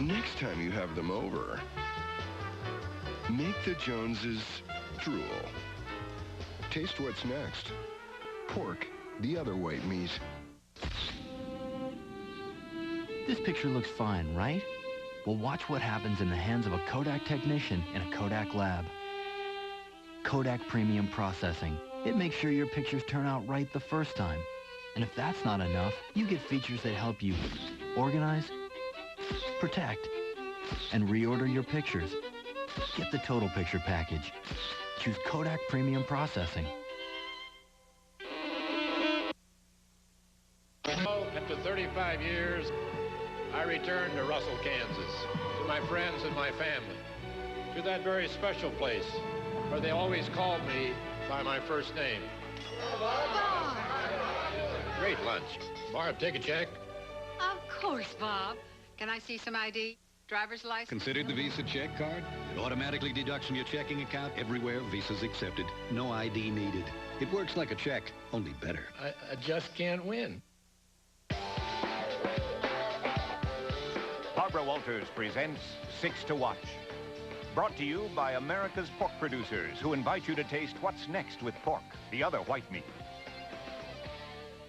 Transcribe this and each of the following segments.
Next time you have them over, make the Joneses drool. Taste what's next. Pork, the other white meat. This picture looks fine, right? Well, watch what happens in the hands of a Kodak technician in a Kodak lab. Kodak Premium Processing. It makes sure your pictures turn out right the first time. And if that's not enough, you get features that help you organize, protect, and reorder your pictures. Get the total picture package. Choose Kodak Premium Processing. After 35 years, I return to Russell, Kansas, to my friends and my family, to that very special place where they always called me by my first name. Bob! Great lunch. Barb, take a check. Of course, Bob. Can I see some ID? Driver's license? Considered the Visa check card? It automatically deducts from your checking account everywhere Visa's accepted. No ID needed. It works like a check, only better. I just can't win. Barbara Walters presents 6 to Watch. Brought to you by America's pork producers, who invite you to taste what's next with pork, the other white meat.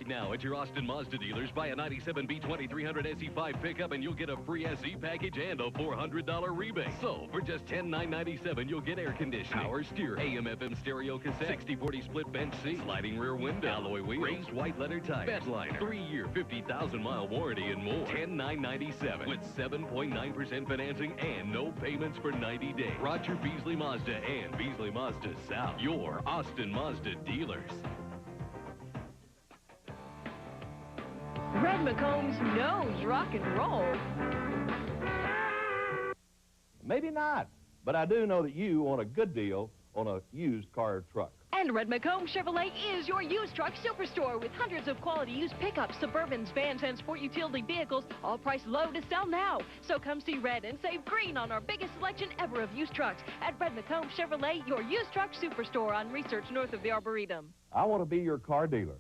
Now at your Austin Mazda dealers, buy a 97 B2300 SE5 pickup and you'll get a free SE package and a $400 rebate. So for just $10,997, you'll get air conditioning, power steering, AM/FM stereo cassette, 60/40 split bench seat, sliding rear window, alloy wheels, raised white letter tires, bed liner, 3-year 50,000-mile warranty and more. $10,997 with 7.9% financing and no payments for 90 days. Roger Beasley Mazda and Beasley Mazda South, your Austin Mazda dealers. Red McCombs knows rock and roll. Maybe not, but I do know that you want a good deal on a used car or truck. And Red McCombs Chevrolet is your used truck superstore with hundreds of quality used pickups, Suburbans, vans, and sport utility vehicles, all priced low to sell now. So come see Red and save green on our biggest selection ever of used trucks at Red McCombs Chevrolet, your used truck superstore on Research north of the Arboretum. I want to be your car dealer.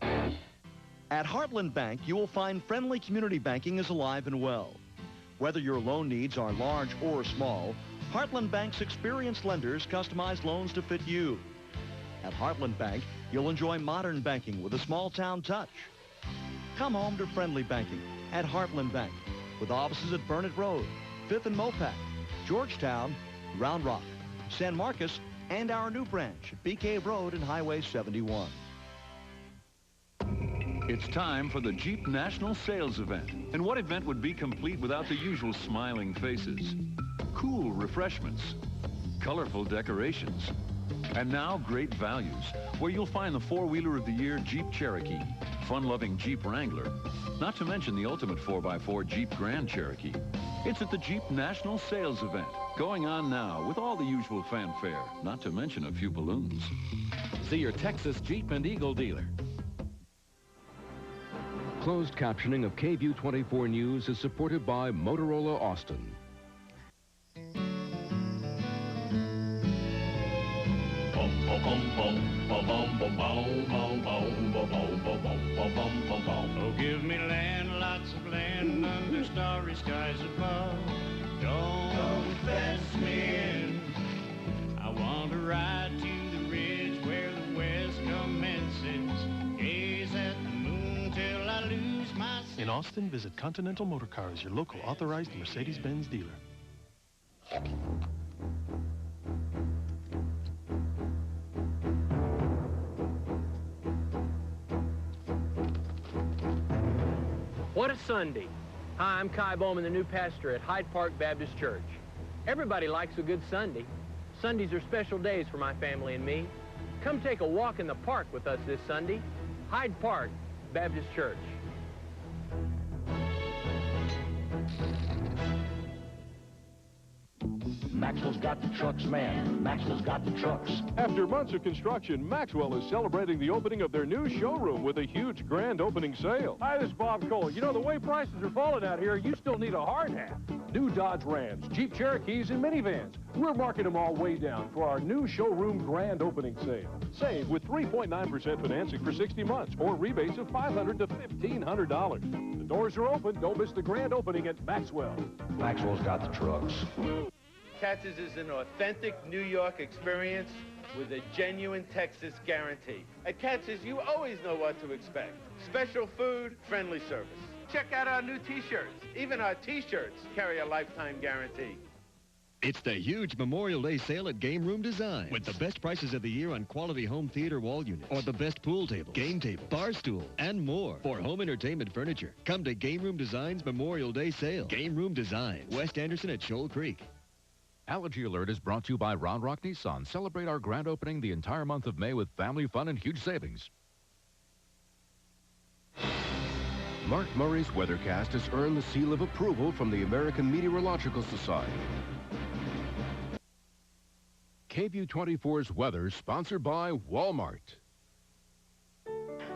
At Heartland Bank, you will find friendly community banking is alive and well. Whether your loan needs are large or small, Heartland Bank's experienced lenders customize loans to fit you. At Heartland Bank, you'll enjoy modern banking with a small-town touch. Come home to friendly banking at Heartland Bank, with offices at Burnett Road, 5th and Mopac, Georgetown, Round Rock, San Marcos, and our new branch at Bee Cave Road and Highway 71. It's time for the Jeep National Sales Event. And what event would be complete without the usual smiling faces? Cool refreshments, colorful decorations, and now great values, where you'll find the four-wheeler of the year Jeep Cherokee, fun-loving Jeep Wrangler, not to mention the ultimate 4x4 Jeep Grand Cherokee. It's at the Jeep National Sales Event, going on now with all the usual fanfare, not to mention a few balloons. See your Texas Jeep and Eagle dealer. Closed captioning of KVUE 24 News is supported by Motorola Austin. Oh, give me land, lots of land under starry skies above. Don't fence me in. I want to ride to the ridge where the west commences. Gaze at the moon till I lose my sense. In Austin, visit Continental Motor Cars, your local authorized Mercedes-Benz dealer. What a Sunday. Hi, I'm Kai Bowman, the new pastor at Hyde Park Baptist Church. Everybody likes a good Sunday. Sundays are special days for my family and me. Come take a walk in the park with us this Sunday. Hyde Park Baptist Church. Maxwell's got the trucks, man. Maxwell's got the trucks. After months of construction, Maxwell is celebrating the opening of their new showroom with a huge grand opening sale. Hi, this is Bob Cole. You know, the way prices are falling out here, you still need a hard hat. New Dodge Rams, Jeep Cherokees, and minivans. We're marking them all way down for our new showroom grand opening sale. Save with 3.9% financing for 60 months or rebates of $500 to $1,500. The doors are open. Don't miss the grand opening at Maxwell. Maxwell's got the trucks. Katz's is an authentic New York experience with a genuine Texas guarantee. At Katz's, you always know what to expect. Special food, friendly service. Check out our new T-shirts. Even our T-shirts carry a lifetime guarantee. It's the huge Memorial Day sale at Game Room Design with the best prices of the year on quality home theater wall units or the best pool table, game table, bar stool, and more for home entertainment furniture. Come to Game Room Design's Memorial Day sale. Game Room Design, West Anderson at Shoal Creek. Allergy Alert is brought to you by Round Rock Nissan. Celebrate our grand opening the entire month of May with family fun and huge savings. Mark Murray's weathercast has earned the seal of approval from the American Meteorological Society. KVUE 24's weather sponsored by Walmart.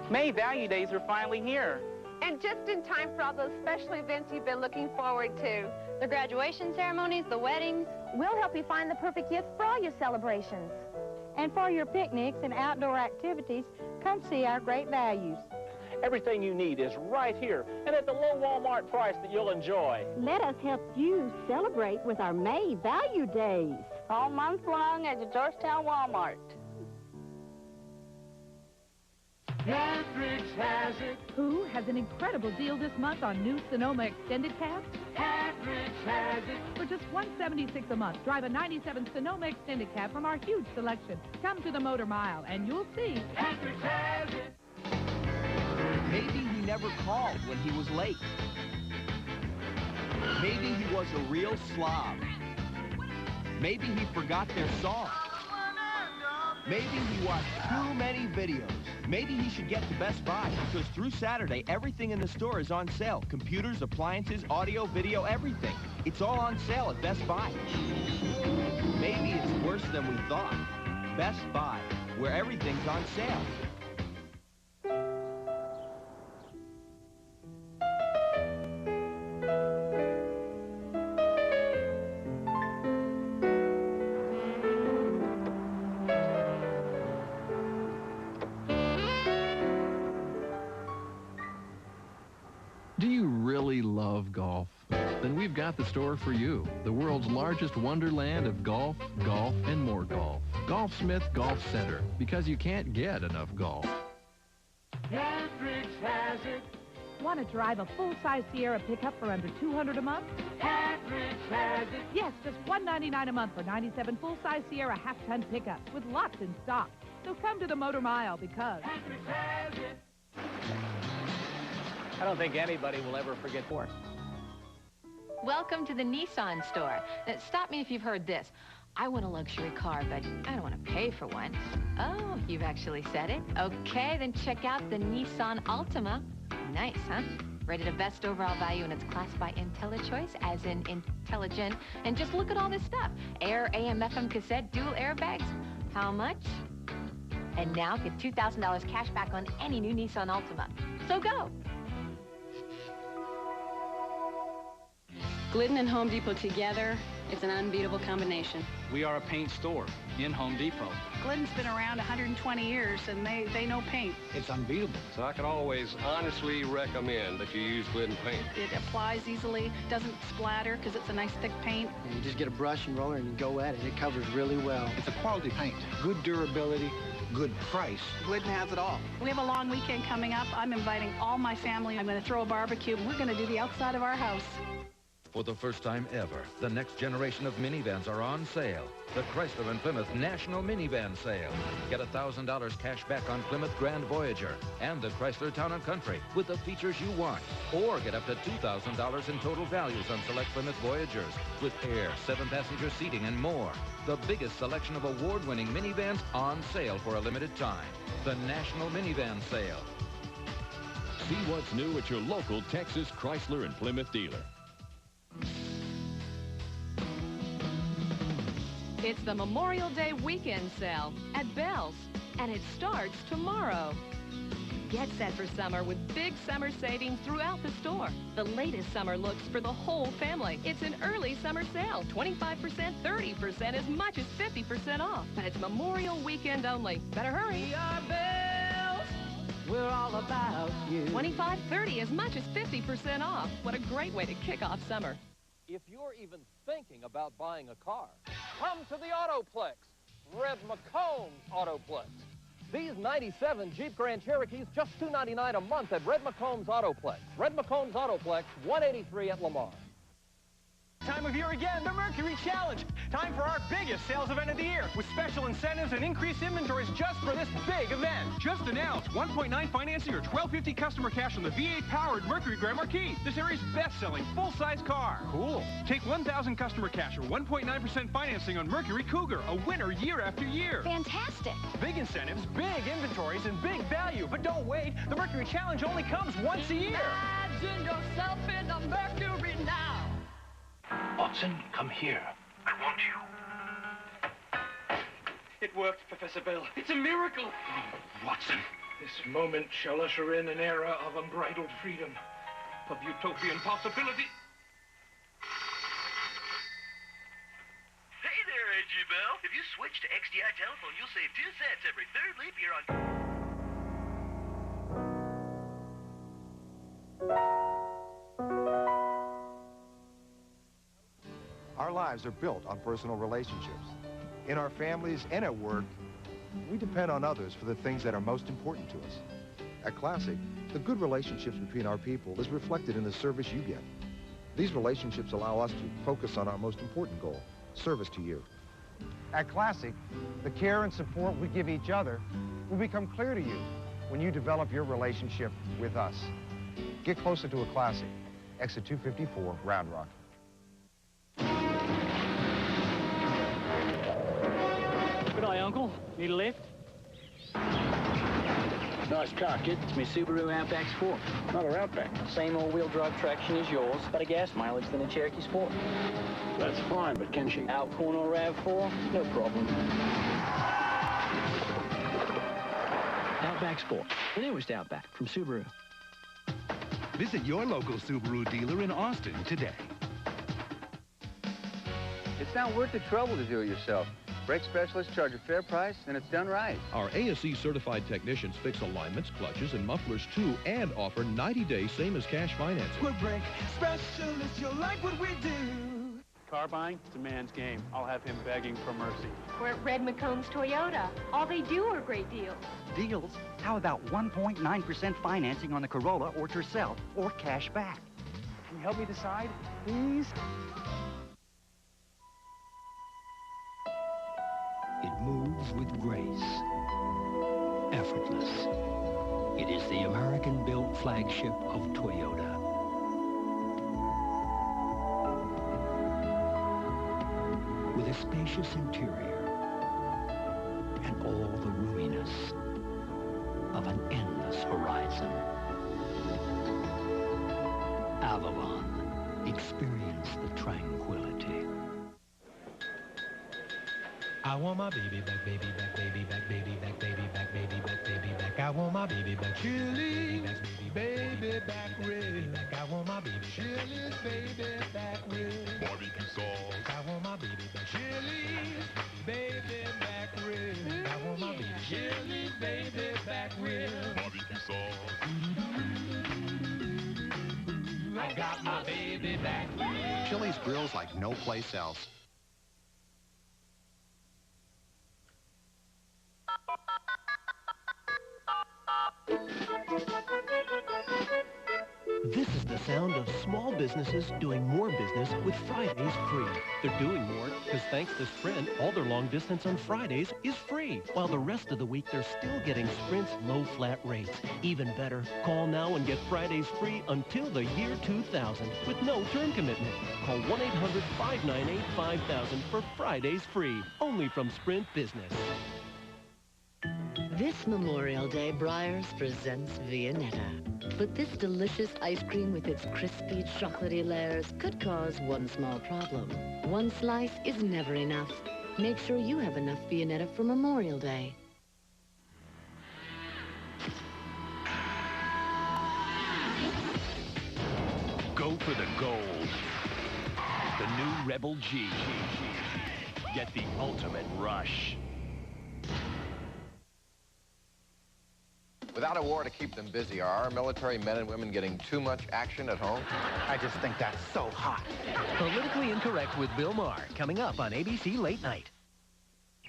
May Value Days are finally here. And just in time for all those special events you've been looking forward to. The graduation ceremonies, the weddings. We'll help you find the perfect gift for all your celebrations. And for your picnics and outdoor activities, come see our great values. Everything you need is right here and at the low Walmart price that you'll enjoy. Let us help you celebrate with our May Value Days. All month long at the Georgetown Walmart. Hendrix has it. Who has an incredible deal this month on new Sonoma extended cabs? Hendrix has it. For just $176 a month, drive a 97 Sonoma extended cab from our huge selection. Come to the Motor Mile and you'll see. Hendrix has it. Maybe he never called when he was late. Maybe he was a real slob. Maybe he forgot their song. Maybe he watched too many videos. Maybe he should get to Best Buy, because through Saturday, everything in the store is on sale. Computers, appliances, audio, video, everything. It's all on sale at Best Buy. Maybe it's worse than we thought. Best Buy, where everything's on sale. Do you really love golf? Then we've got the store for you. The world's largest wonderland of golf, golf, and more golf. Golfsmith Golf Center, because you can't get enough golf. Hendrix has it. Want to drive a full-size Sierra pickup for under $200 a month? Hendrix has it. Yes, just $199 a month for 97 full-size Sierra half-ton pickups with lots in stock. So come to the Motor Mile because Hendrix has it. I don't think anybody will ever forget Ford. Welcome to the Nissan store. Now, stop me if you've heard this. I want a luxury car, but I don't want to pay for one. Oh, you've actually said it. Okay, then check out the Nissan Altima. Nice, huh? Rated a best overall value in its class by IntelliChoice, as in intelligent. And just look at all this stuff. Air, AM, FM cassette, dual airbags. How much? And now get $2,000 cash back on any new Nissan Altima. So go. Glidden and Home Depot together, it's an unbeatable combination. We are a paint store in Home Depot. Glidden's been around 120 years, and they know paint. It's unbeatable. So I can always honestly recommend that you use Glidden paint. It applies easily, doesn't splatter because it's a nice thick paint. And you just get a brush and roller and you go at it. It covers really well. It's a quality paint. Good durability, good price. Glidden has it all. We have a long weekend coming up. I'm inviting all my family. I'm going to throw a barbecue. We're going to do the outside of our house. For the first time ever, the next generation of minivans are on sale. The Chrysler and Plymouth National Minivan Sale. Get $1,000 cash back on Plymouth Grand Voyager and the Chrysler Town & Country with the features you want. Or get up to $2,000 in total values on select Plymouth Voyagers with air, 7-passenger seating, and more. The biggest selection of award-winning minivans on sale for a limited time. The National Minivan Sale. See what's new at your local Texas Chrysler and Plymouth dealer. it's the Memorial Day weekend sale at Bell's, and it starts tomorrow. Get set for summer with big summer savings throughout the store. The latest summer looks for the whole family. It's an early summer sale, 25%, 30%, as much as 50% off. But it's Memorial weekend only. Better hurry. We are Bells. we're all about you. 25, 30, as much as 50% off. What a great way to kick off summer. If you're even thinking about buying a car, come to the Autoplex, Red McComb's Autoplex. These 97 Jeep Grand Cherokees, just $299 a month at Red McComb's Autoplex. Red McComb's Autoplex, 183 at Lamar. Time of year again, the Mercury Challenge. Time for our biggest sales event of the year with special incentives and increased inventories just for this big event. Just announced 1.9 financing or $12.50 customer cash on the V8-powered Mercury Grand Marquis, this area's best-selling full-size car. Cool. Take $1,000 customer cash or 1.9% financing on Mercury Cougar, a winner year after year. Fantastic. Big incentives, big inventories, and big value. But don't wait. The Mercury Challenge only comes once a year. Imagine yourself in a Mercury now. Watson, come here. I want you. It worked, Professor Bell. It's a miracle. Watson. This moment shall usher in an era of unbridled freedom, of utopian possibility. Hey there, A.G. Bell. If you switch to XDI telephone, you'll save 2 cents every third leap year on... Our lives are built on personal relationships. In our families and at work, we depend on others for the things that are most important to us. At Classic, the good relationships between our people is reflected in the service you get. These relationships allow us to focus on our most important goal, service to you. At Classic, the care and support we give each other will become clear to you when you develop your relationship with us. Get closer to a Classic. Exit 254, Round Rock. Good eye, Uncle. Need a lift? Nice car, kid. It's my Subaru Outback Sport. Another Outback. Same all-wheel drive traction as yours, better gas mileage than a Cherokee Sport. That's fine, but can she Alcorn or RAV4? No problem. Outback Sport. The newest Outback from Subaru. Visit your local Subaru dealer in Austin today. It's not worth the trouble to do it yourself. Brake specialists charge a fair price, and it's done right. Our ASE certified technicians fix alignments, clutches, and mufflers too, and offer 90-day same-as-cash financing. We're brake specialists, you'll like what we do. Car buying, it's a man's game. I'll have him begging for mercy. We're at Red McComb's Toyota. All they do are great deals. Deals? How about 1.9% financing on the Corolla or Tercel, or cash back? Can you help me decide, please? It moves with grace, effortless. It is the American-built flagship of Toyota. With a spacious interior and all the roominess of an endless horizon. Avalon, experience the tranquility. I want my baby back, baby back, baby back, baby back, baby back, baby back, baby back. I want my baby back, Chili's baby back rib. I want my baby back, Chili's baby back rib. Barbecue sauce. I want my baby back, Chili's baby back rib. I want my baby Chili's baby back rib. Barbecue sauce. I got my baby back rib. Chili's grills like no place else. This is the sound of small businesses doing more business with Fridays free. They're doing more because thanks to Sprint, all their long distance on Fridays is free. While the rest of the week, they're still getting Sprint's low flat rates. Even better, call now and get Fridays free until the year 2000 with no term commitment. Call 1-800-598-5000 for Fridays free. Only from Sprint Business. This Memorial Day, Breyers presents Viennetta. But this delicious ice cream with its crispy, chocolatey layers could cause one small problem. One slice is never enough. Make sure you have enough Viennetta for Memorial Day. Go for the gold. The new Rebel G. Get the ultimate rush. Without a war to keep them busy, are our military men and women getting too much action at home? I just think that's so hot. Politically Incorrect with Bill Maher, coming up on ABC Late Night.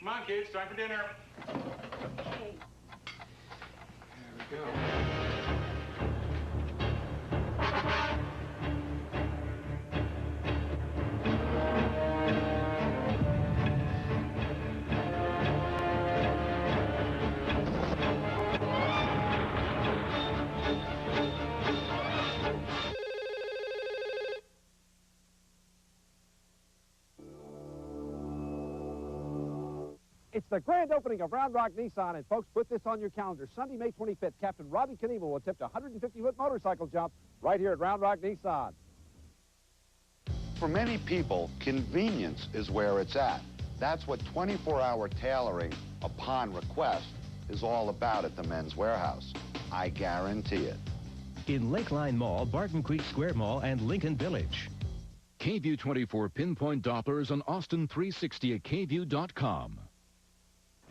Come on, kids, time for dinner. There we go. It's the grand opening of Round Rock Nissan, and folks, put this on your calendar. Sunday, May 25th, Captain Robbie Knievel will attempt a 150-foot motorcycle jump right here at Round Rock Nissan. For many people, convenience is where it's at. That's what 24-hour tailoring upon request is all about at the Men's Warehouse. I guarantee it. In Lakeline Mall, Barton Creek Square Mall, and Lincoln Village. KVUE 24 pinpoint Dopplers on Austin 360 at KVUE.com.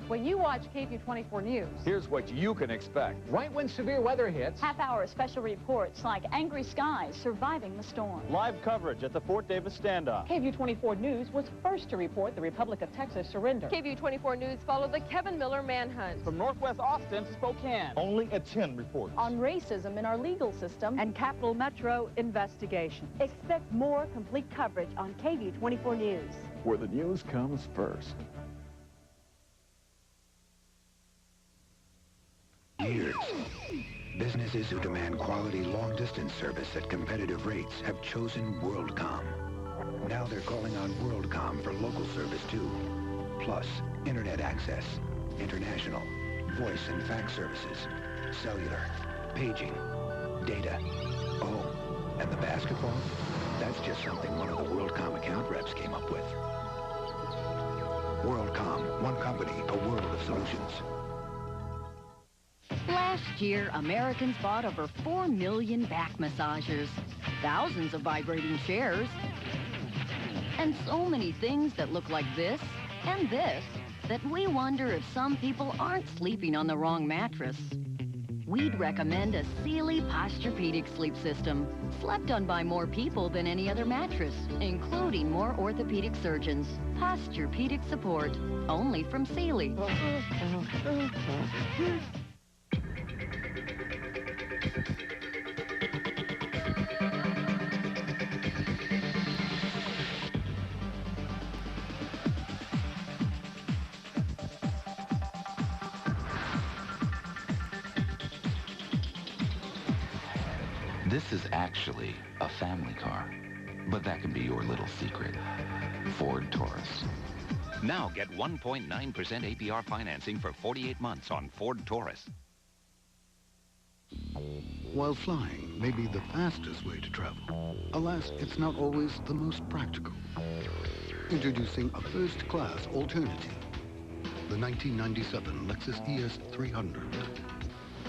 When you watch KVUE 24 News, here's what you can expect. Right when severe weather hits, half-hour special reports like angry skies surviving the storm. Live coverage at the Fort Davis standoff. KVUE 24 News was first to report the Republic of Texas surrender. KVUE 24 News followed the Kevin Miller manhunt. From Northwest Austin to Spokane. only at 10 reports. On racism in our legal system and Capital Metro investigation. Expect more complete coverage on KVUE 24 News, where the news comes first. Years. Businesses who demand quality long-distance service at competitive rates have chosen WorldCom. Now they're calling on WorldCom for local service too. Plus, internet access, international, voice and fax services, cellular, paging, data. Oh, and the basketball? That's just something one of the WorldCom account reps came up with. WorldCom, one company, a world of solutions. Last year, Americans bought over 4 million back massagers, thousands of vibrating chairs, and so many things that look like this and this that we wonder if some people aren't sleeping on the wrong mattress. We'd recommend a Sealy Posturepedic sleep system, slept on by more people than any other mattress, including more orthopedic surgeons. Posturepedic support, only from Sealy. This is actually a family car, but that can be your little secret. Ford Taurus. Now get 1.9% APR financing for 48 months on Ford Taurus. While flying may be the fastest way to travel, alas, it's not always the most practical. Introducing a first-class alternative. The 1997 Lexus ES300.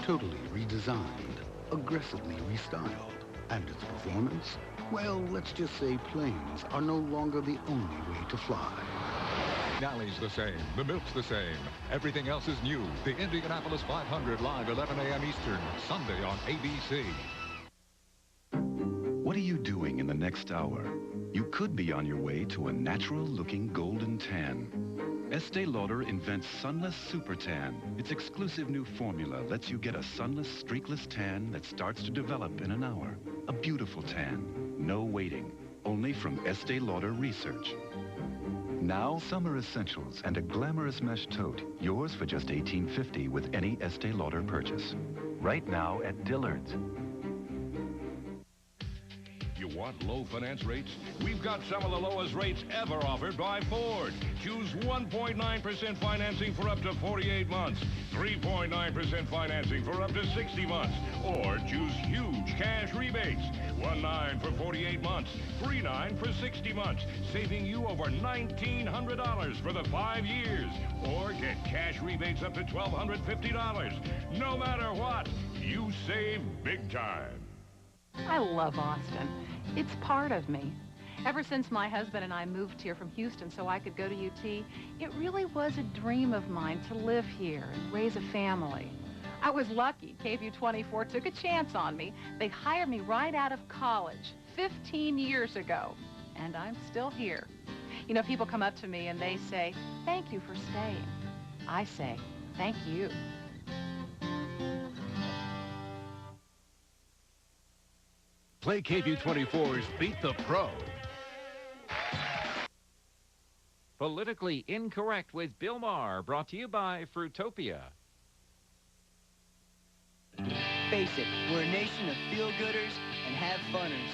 Totally redesigned, aggressively restyled. And its performance? Well, let's just say planes are no longer the only way to fly. Nally's the same. The milk's the same. Everything else is new. The Indianapolis 500 live 11 a.m. Eastern, Sunday on ABC. What are you doing in the next hour? You could be on your way to a natural-looking golden tan. Estee Lauder invents Sunless Super Tan. Its exclusive new formula lets you get a sunless, streakless tan that starts to develop in an hour. A beautiful tan. No waiting. Only from Estee Lauder Research. Now, summer essentials and a glamorous mesh tote. Yours for just $18.50 with any Estee Lauder purchase. Right now at Dillard's. You want low finance rates? We've got some of the lowest rates ever offered by Ford. Choose 1.9% financing for up to 48 months, 3.9% financing for up to 60 months, or choose huge cash rebates. 1.9 for 48 months, 3.9 for 60 months, saving you over $1,900 for the 5 years. Or get cash rebates up to $1,250. No matter what, you save big time. I love Austin. It's part of me. Ever since my husband and I moved here from Houston so I could go to UT, it really was a dream of mine to live here and raise a family. I was lucky. KVU 24 took a chance on me. They hired me right out of college 15 years ago, and I'm still here. You know, people come up to me and they say, "Thank you for staying." I say, "Thank you." Play KVU 24's Beat the Pro. Politically Incorrect with Bill Maher, brought to you by Fruitopia. Face it, we're a nation of feel-gooders and have-funners.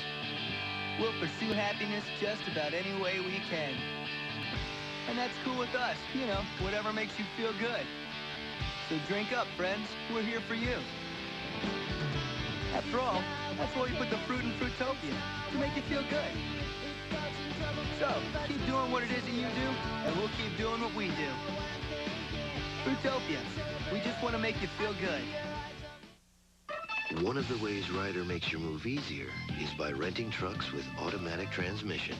We'll pursue happiness just about any way we can. And that's cool with us, you know, whatever makes you feel good. So drink up, friends. We're here for you. After all, that's why we put the fruit in Fruitopia, to make you feel good. So, keep doing what it is that you do, and we'll keep doing what we do. Fruitopia, we just want to make you feel good. One of the ways Ryder makes your move easier is by renting trucks with automatic transmission.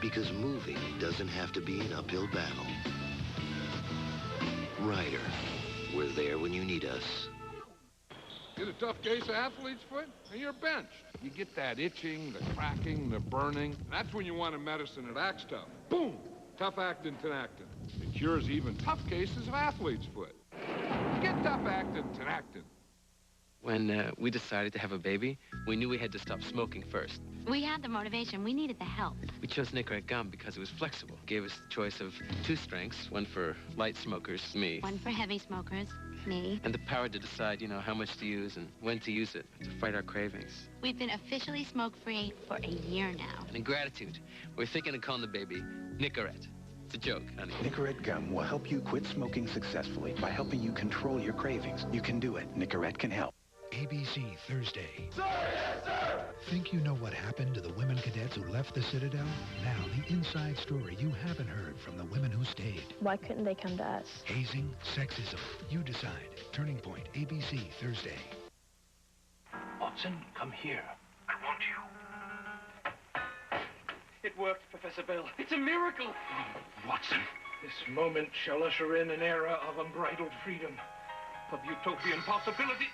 Because moving doesn't have to be an uphill battle. Ryder, we're there when you need us. Get a tough case of athlete's foot, and you're benched. You get that itching, the cracking, the burning. That's when you want a medicine that acts tough. Boom! Tough Actin Tenactin. It cures even tough cases of athlete's foot. Get Tough Actin Tenactin. When we decided to have a baby, we knew we had to stop smoking first. We had the motivation. We needed the help. We chose Nicorette gum because it was flexible. Gave us the choice of 2 strengths, one for light smokers, me. One for heavy smokers, me. And the power to decide, you know, how much to use and when to use it to fight our cravings. We've been officially smoke-free for a year now. And in gratitude, we're thinking of calling the baby Nicorette. It's a joke, honey. Nicorette gum will help you quit smoking successfully by helping you control your cravings. You can do it. Nicorette can help. ABC Thursday. Sir, yes, sir! Think you know what happened to the women cadets who left the Citadel? Now, the inside story you haven't heard from the women who stayed. Why couldn't they come to us? Hazing, sexism. You decide. Turning Point, ABC Thursday. Watson, come here. I want you. It worked, Professor Bell. It's a miracle. Watson. This moment shall usher in an era of unbridled freedom, of utopian possibility.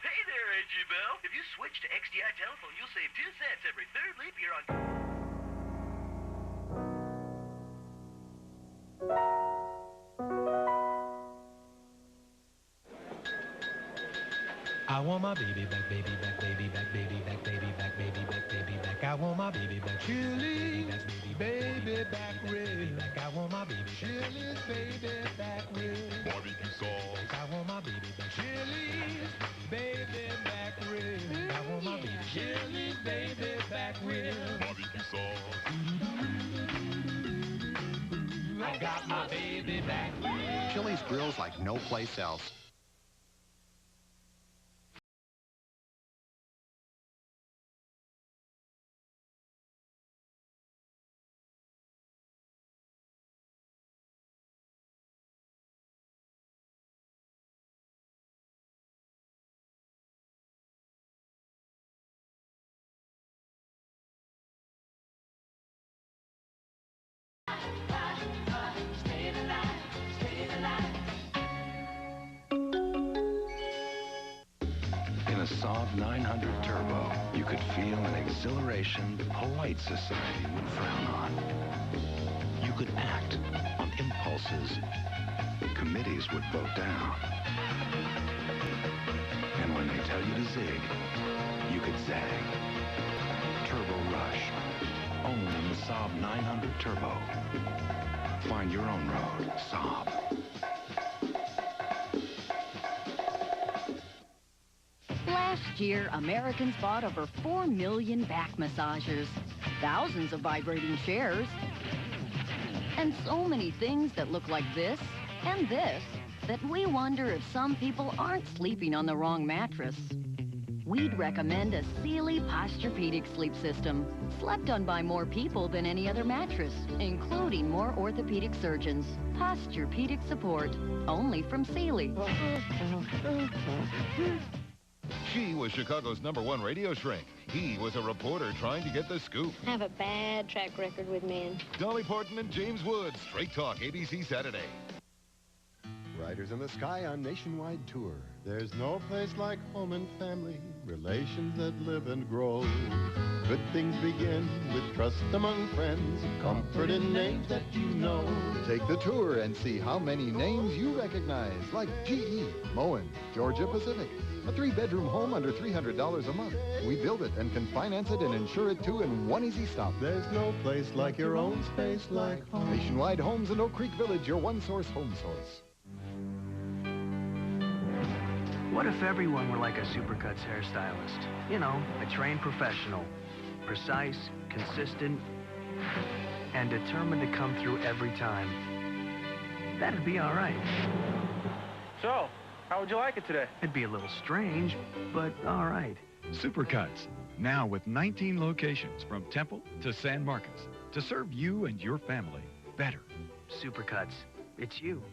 Hey there, A.G. Bell. If you switch to XDI telephone, you'll save 2 cents every 3rd leap year on... I want my baby back, baby back, baby back, baby back, baby back, baby back, baby back. I want my baby back, Chili's baby back rib. I want my baby Chili's baby back rib. Barbecue sauce. I want my baby back, Chili's baby back rib. I want my baby Chili's baby back rib. Barbecue sauce. I got my baby back rib. Chili's grills like no place else. In a Saab 900 Turbo, you could feel an exhilaration polite society would frown on. You could act on impulses committees would vote down. And when they tell you to zig, you could zag. Turbo Rush. Only in the Saab 900 Turbo. Find your own road, Saab. Last year, Americans bought over 4 million back massagers, thousands of vibrating chairs, and so many things that look like this and this that we wonder if some people aren't sleeping on the wrong mattress. We'd recommend a Sealy Posturepedic sleep system, slept on by more people than any other mattress, including more orthopedic surgeons. Posturepedic support, only from Sealy. She was Chicago's #1 radio shrink. He was a reporter trying to get the scoop. I have a bad track record with men. Dolly Parton and James Woods. Straight Talk, ABC Saturday. Riders in the Sky on nationwide tour. There's no place like home and family, relations that live and grow. Good things begin with trust among friends, comfort in names that you know. Take the tour and see how many names you recognize, like GE, Moen, Georgia Pacific. A 3-bedroom home under $300 a month. We build it and can finance it and insure it too in one easy stop. There's no place like your own space like home. Nationwide Homes in Oak Creek Village, your one-source home source. What if everyone were like a Supercuts hairstylist? You know, a trained professional. Precise, consistent, and determined to come through every time. That'd be all right. So, how would you like it today? It'd be a little strange, but all right. Supercuts, now with 19 locations from Temple to San Marcos, to serve you and your family better. Supercuts, it's you.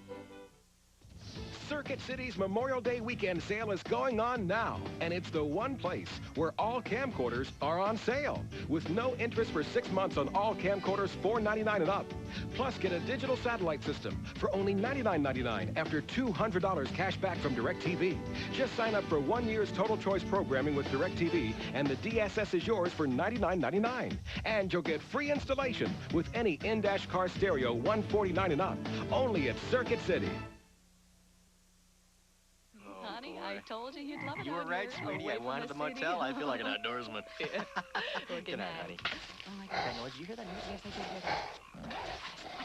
Circuit City's Memorial Day weekend sale is going on now, and it's the one place where all camcorders are on sale, with no interest for 6 months on all camcorders $4.99 and up. Plus, get a digital satellite system for only $99.99 after $200 cash back from DirecTV. Just sign up for 1 year's total choice programming with DirecTV, and the DSS is yours for $99.99. And you'll get free installation with any in-dash car stereo $149 and up, only at Circuit City. Honey, I told you you'd love it. You were right, sweetie. I wanted the motel. I feel like an outdoorsman. Good night, honey. Oh, my God. Daniel, did you hear that news? Yes, I did hear that. What is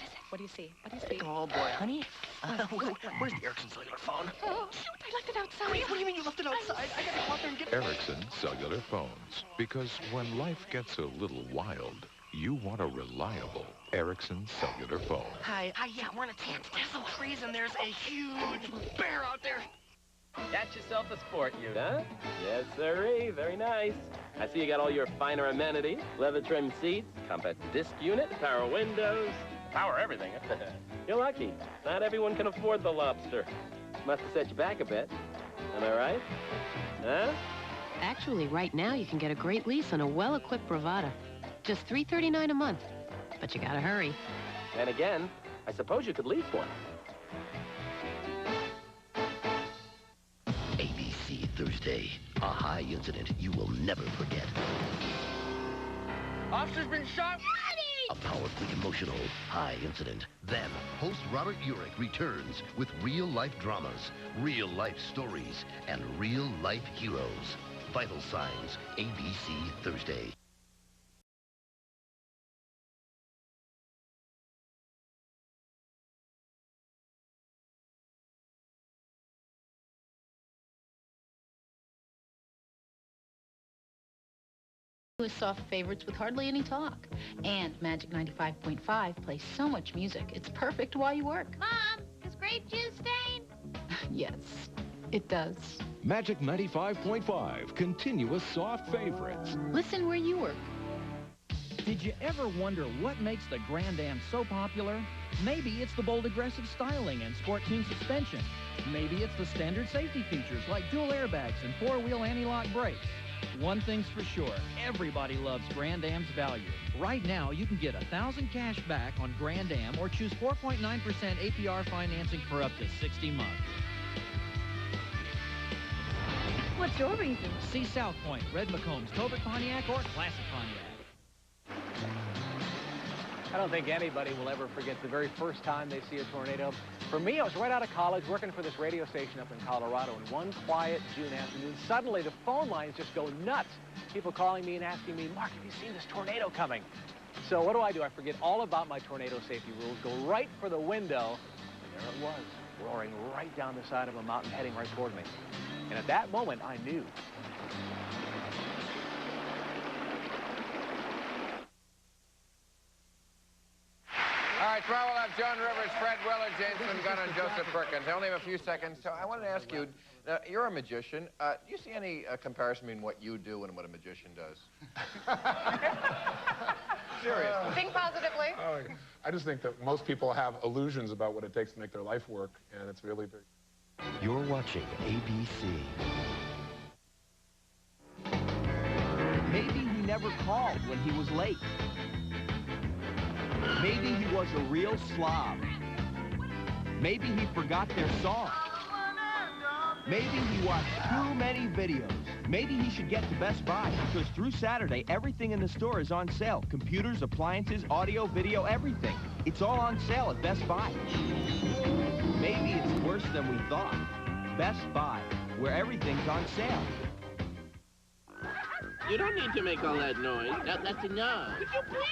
it? What do you see? What do you see? Oh, boy, honey. Where's the Ericsson cellular phone? Oh, shoot, I left it outside. What do you mean you left it outside? I gotta go out there and get it. Ericsson cellular phones. Because when life gets a little wild, you want a reliable Ericsson cellular phone. Hi, yeah, we're in a tent. There's some trees and there's a huge bear out there. Got yourself a sport ute, huh? Yes, sirree. Very nice. I see you got all your finer amenities. Leather trim seats, compact disc unit, power windows, power everything. You're lucky. Not everyone can afford the lobster. Must have set you back a bit. Am I right? Huh? Actually, right now you can get a great lease on a well-equipped Bravada. Just $339 a month. But you gotta hurry. And again, I suppose you could lease one. ABC Thursday, a high incident you will never forget. Officer's been shot. A powerfully emotional high incident. Then, host Robert Urich returns with real-life dramas, real-life stories, and real-life heroes. Vital Signs, ABC Thursday. With soft favorites with hardly any talk. And Magic 95.5 plays so much music, it's perfect while you work. Mom, does grape juice stain? Yes, it does. Magic 95.5, continuous soft favorites. Listen where you work. Did you ever wonder what makes the Grand Am so popular? Maybe it's the bold, aggressive styling and sport tune suspension. Maybe it's the standard safety features like dual airbags and four-wheel anti-lock brakes. One thing's for sure, everybody loves Grand Am's value. Right now, you can get $1,000 cash back on Grand Am or choose 4.9% APR financing for up to 60 months. What's your reason? See South Point, Red McCombs, Tobit Pontiac, or Classic Pontiac. I don't think anybody will ever forget the very first time they see a tornado. For me, I was right out of college working for this radio station up in Colorado, and one quiet June afternoon, suddenly the phone lines just go nuts. People calling me and asking me, Mark, have you seen this tornado coming? So what do? I forget all about my tornado safety rules, go right for the window, and there it was, roaring right down the side of a mountain, heading right toward me. And at that moment, I knew. All right, tomorrow we'll have Joan Rivers, Fred Willard, James Van Gunn, and Joseph Perkins. I only have a few seconds, so I wanted to ask you, you're a magician. Do you see any comparison between what you do and what a magician does? Seriously. Think positively. I just think that most people have illusions about what it takes to make their life work, and it's really big. You're watching ABC. never called when he was late. Maybe he was a real slob. Maybe he forgot their song. Maybe he watched too many videos. Maybe he should get to Best Buy, because through Saturday, everything in the store is on sale. Computers, appliances, audio, video, everything. It's all on sale at Best Buy. Maybe it's worse than we thought. Best Buy, where everything's on sale. You don't need to make all that noise. That's enough. Could you please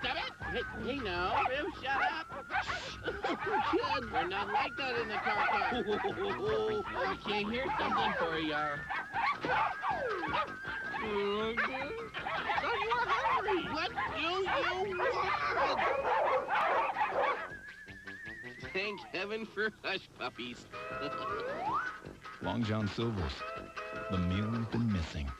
stop it? Hey now, Bill, shut up. Kid, we're not like that in the car. Okay, here's something for you. So you're hungry. What do you want? Thank heaven for hush puppies. Long John Silver's. The meal you've been missing.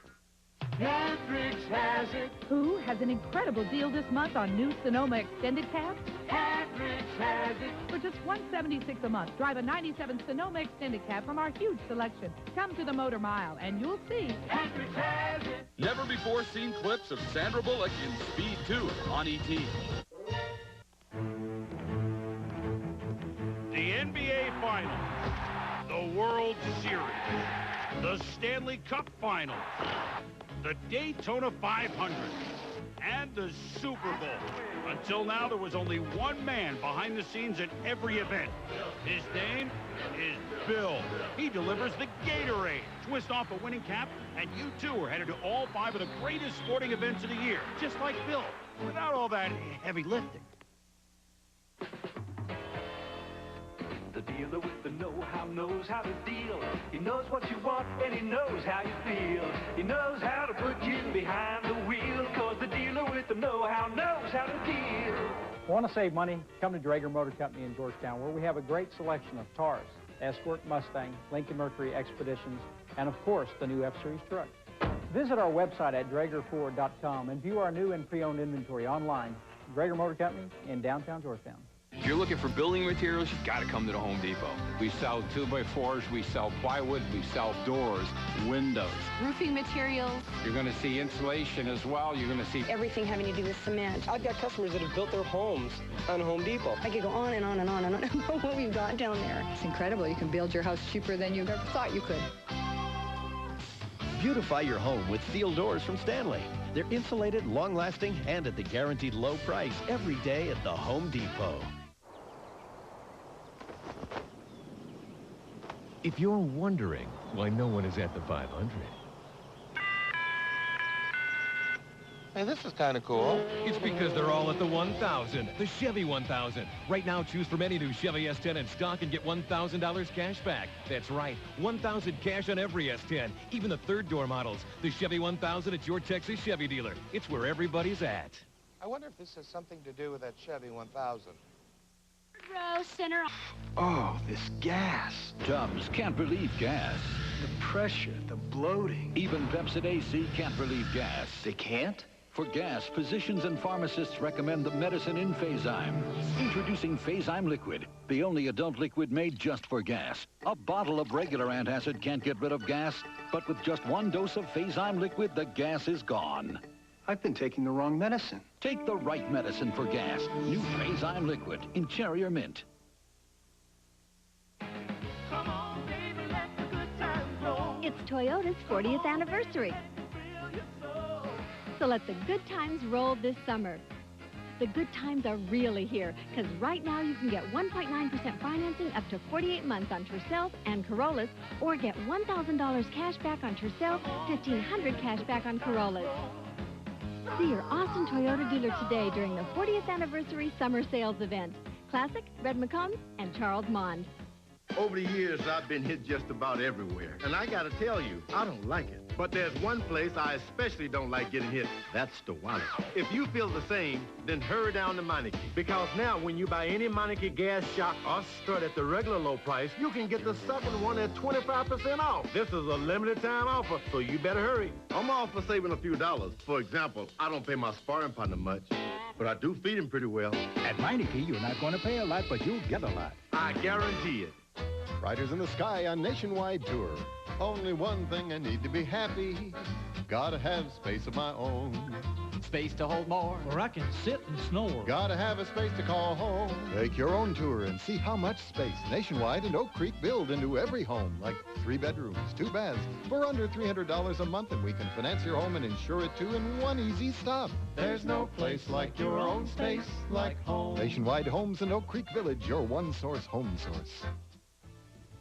Hendrix has it. Who has an incredible deal this month on new Sonoma extended cabs? Hendrix has it. For just $176 a month, drive a 97 Sonoma extended cab from our huge selection. Come to the Motor Mile, and you'll see. Hendrix has it. Never before seen clips of Sandra Bullock in Speed 2 on ET. The NBA Finals, the World Series, the Stanley Cup Finals, the Daytona 500, and the Super Bowl. Until now, there was only one man behind the scenes at every event. His name is Bill. He delivers the Gatorade. Twist off a winning cap, and you too are headed to all 5 of the greatest sporting events of the year, just like Bill, without all that heavy lifting. The dealer with the know-how knows how to deal. He knows what you want and he knows how you feel. He knows how to put you behind the wheel, cause the dealer with the know-how knows how to deal. Want to save money? Come to Drager Motor Company in Georgetown, where we have a great selection of TAURUS, Escort Mustang, Lincoln Mercury Expeditions, and of course the new F-Series truck. Visit our website at DragerFord.com and view our new and pre-owned inventory online. Drager Motor Company in downtown Georgetown. If you're looking for building materials, you've got to come to the Home Depot. We sell 2x4s, we sell plywood, we sell doors, windows. Roofing materials. You're going to see insulation as well. You're going to see everything having to do with cement. I've got customers that have built their homes on Home Depot. I could go on and on and on and on about what we've got down there. It's incredible. You can build your house cheaper than you ever thought you could. Beautify your home with steel doors from Stanley. They're insulated, long-lasting, and at the guaranteed low price every day at the Home Depot. If you're wondering why no one is at the 500. Hey, this is kind of cool. It's because they're all at the 1000, the Chevy 1000. Right now, choose from any new Chevy S10 in stock and get $1,000 cash back. That's right, $1,000 cash on every S10, even the third-door models. The Chevy 1000 at your Texas Chevy dealer. It's where everybody's at. I wonder if this has something to do with that Chevy 1000. Row center. Oh, this gas. Tubs can't relieve gas. The pressure, the bloating. Even Pepsid AC can't relieve gas. They can't? For gas, physicians and pharmacists recommend the medicine in Phazyme. Introducing Phazyme Liquid, the only adult liquid made just for gas. A bottle of regular antacid can't get rid of gas, but with just one dose of Phazyme Liquid, the gas is gone. I've been taking the wrong medicine. Take the right medicine for gas. New Phazyme Liquid in cherry or mint. Come on, baby, let the good times roll. It's Toyota's 40th anniversary. So let the good times roll this summer. The good times are really here, because right now you can get 1.9% financing up to 48 months on Tercel and Corollas, or get $1,000 cash back on Tercel, $1,500 cash back on Corollas. See your Austin Toyota dealer today during the 40th anniversary summer sales event. Classic, Red McCombs, and Charles Mond. Over the years, I've been hit just about everywhere. And I gotta tell you, I don't like it. But there's one place I especially don't like getting hit. That's the wallet. If you feel the same, then hurry down to Meineke. Because now when you buy any Meineke gas shock or strut at the regular low price, you can get the second one at 25% off. This is a limited time offer, so you better hurry. I'm all for saving a few dollars. For example, I don't pay my sparring partner much, but I do feed him pretty well. At Meineke, you're not going to pay a lot, but you'll get a lot. I guarantee it. Riders in the Sky on Nationwide Tour. Only one thing I need to be happy. Gotta have space of my own. Space to hold more, or I can sit and snore. Gotta have a space to call home. Take your own tour and see how much space Nationwide and Oak Creek build into every home, like 3 bedrooms, 2 baths, for under $300 a month, and we can finance your home and insure it too in one easy stop. There's no place like your own space, like home. Nationwide Homes in Oak Creek Village, your one-source home source.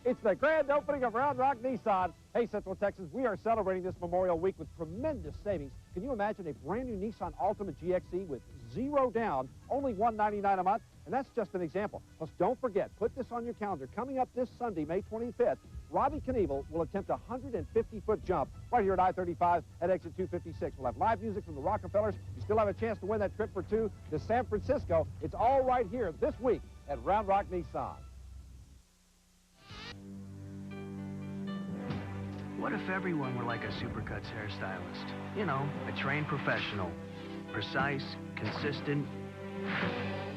It's the grand opening of Round Rock Nissan. Hey, Central Texas, we are celebrating this Memorial Week with tremendous savings. Can you imagine a brand new Nissan Altima GXE with 0 down, only $199 a month? And that's just an example. Plus, don't forget, put this on your calendar. Coming up this Sunday, May 25th, Robbie Knievel will attempt a 150-foot jump right here at I-35 at exit 256. We'll have live music from the Rockefellers. You still have a chance to win that trip for 2 to San Francisco. It's all right here this week at Round Rock Nissan. What if everyone were like a Supercuts hairstylist? You know, a trained professional. Precise, consistent,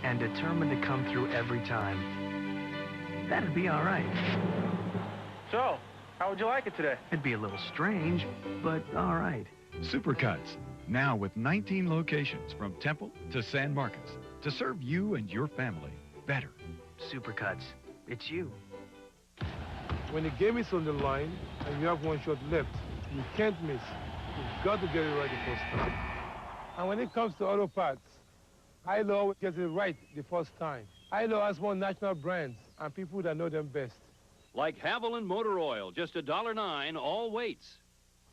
and determined to come through every time. That'd be all right. So, how would you like it today? It'd be a little strange, but all right. Supercuts, now with 19 locations from Temple to San Marcos, to serve you and your family better. Supercuts, it's you. When the game is on the line and you have one shot left, you can't miss. You've got to get it right the first time. And when it comes to auto parts, ILO gets it right the first time. ILO has more national brands and people that know them best. Like Haviland Motor Oil, just $1.09, all weights.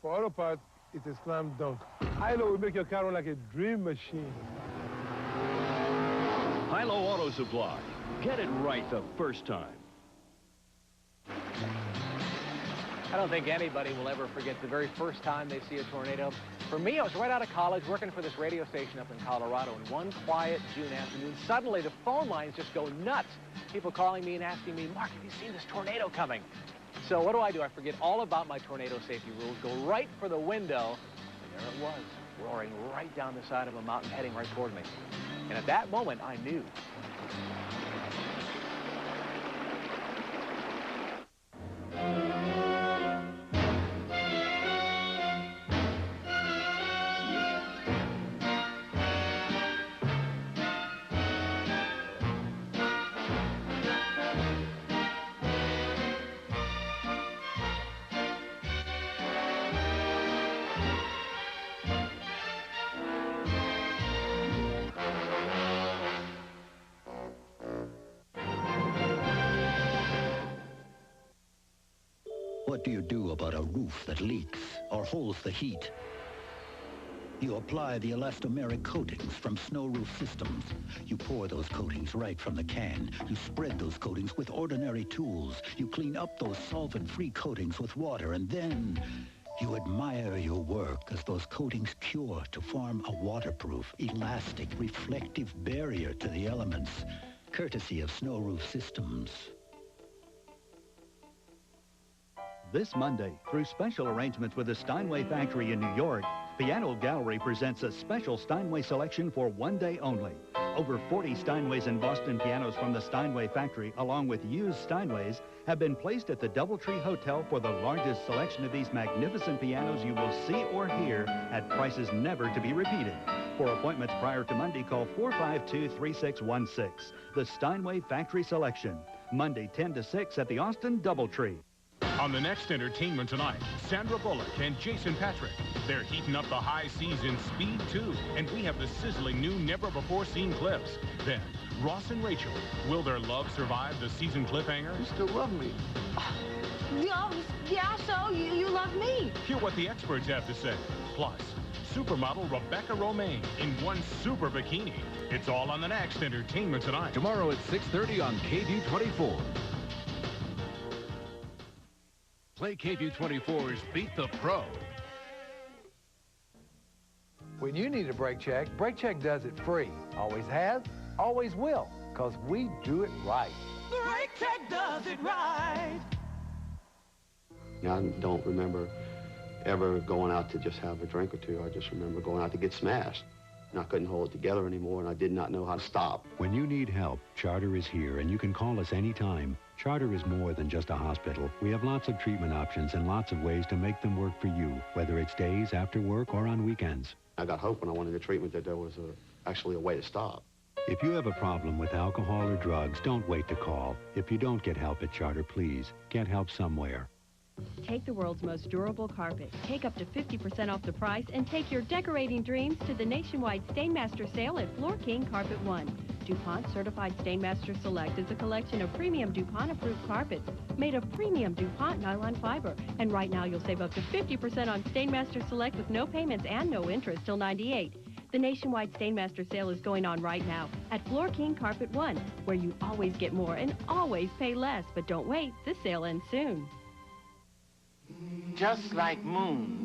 For auto parts, it's a slam dunk. ILO will make your car run like a dream machine. Hilo Auto Supply. Get it right the first time. I don't think anybody will ever forget the very first time they see a tornado. For me, I was right out of college working for this radio station up in Colorado, and one quiet June afternoon, suddenly the phone lines just go nuts. People calling me and asking me, Mark, have you seen this tornado coming? So what do? I forget all about my tornado safety rules, go right for the window, and there it was, roaring right down the side of a mountain, heading right toward me. And at that moment, I knew. What do you do about a roof that leaks or holds the heat? You apply the elastomeric coatings from Snow Roof Systems. You pour those coatings right from the can. You spread those coatings with ordinary tools. You clean up those solvent-free coatings with water, and then you admire your work as those coatings cure to form a waterproof, elastic, reflective barrier to the elements, courtesy of Snow Roof Systems. This Monday, through special arrangements with the Steinway factory in New York, Piano Gallery presents a special Steinway selection for one day only. Over 40 Steinways and Boston pianos from the Steinway factory, along with used Steinways, have been placed at the Doubletree Hotel for the largest selection of these magnificent pianos you will see or hear at prices never to be repeated. For appointments prior to Monday, call 452-3616. The Steinway Factory Selection, Monday 10 to 6 at the Austin Doubletree. On the next Entertainment Tonight, Sandra Bullock and Jason Patrick. They're heating up the high seas in Speed 2, and we have the sizzling new never-before-seen clips. Then, Ross and Rachel. Will their love survive the season cliffhanger? You still love me. Yeah, so you love me. Hear what the experts have to say. Plus, supermodel Rebecca Romaine in one super bikini. It's all on the next Entertainment Tonight. Tomorrow at 6:30 on KV24. Play KV24's Beat the Pro. When you need a brake check does it free. Always has, always will, because we do it right. Brake Check does it right. I don't remember ever going out to just have a drink or two. I just remember going out to get smashed. and I couldn't hold it together anymore, and I did not know how to stop. When you need help, Charter is here, and you can call us anytime. Charter is more than just a hospital. We have lots of treatment options and lots of ways to make them work for you, whether it's days, after work, or on weekends. I got hope when I wanted the treatment that there was actually a way to stop. If you have a problem with alcohol or drugs, don't wait to call. If you don't get help at Charter, please get help somewhere. Take the world's most durable carpet. Take up to 50% off the price and take your decorating dreams to the nationwide Stainmaster sale at Floor King Carpet One. DuPont Certified Stainmaster Select is a collection of premium DuPont-approved carpets made of premium DuPont nylon fiber. And right now you'll save up to 50% on Stainmaster Select with no payments and no interest till '98. The nationwide Stainmaster sale is going on right now at Floor King Carpet One, where you always get more and always pay less. But don't wait, this sale ends soon. Just like moon